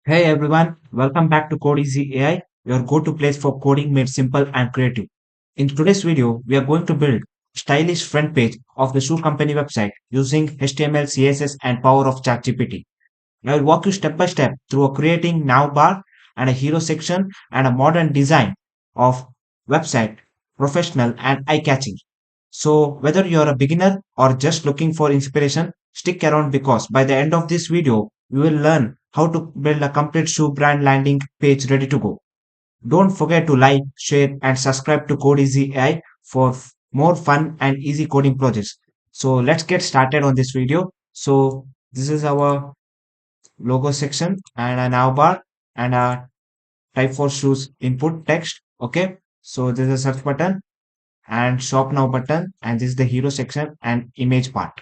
Hey everyone, welcome back to Code Easy AI, your go-to place for coding made simple and creative. In today's video, we are going to build stylish front page of the shoe company website using HTML, CSS, and power of ChatGPT. I will walk you step by step through a creating now bar and a hero section and a modern design of website, professional and eye-catching. So whether you're a beginner or just looking for inspiration, stick around because by the end of this video, you will learn how to build a complete shoe brand landing page ready to go. Don't forget to like, share and subscribe to Code Easy AI for more fun and easy coding projects. So let's get started on this video. So this is our logo section and a now bar and a type for shoes input text. Okay. So this is a search button and shop now button and this is the hero section and image part.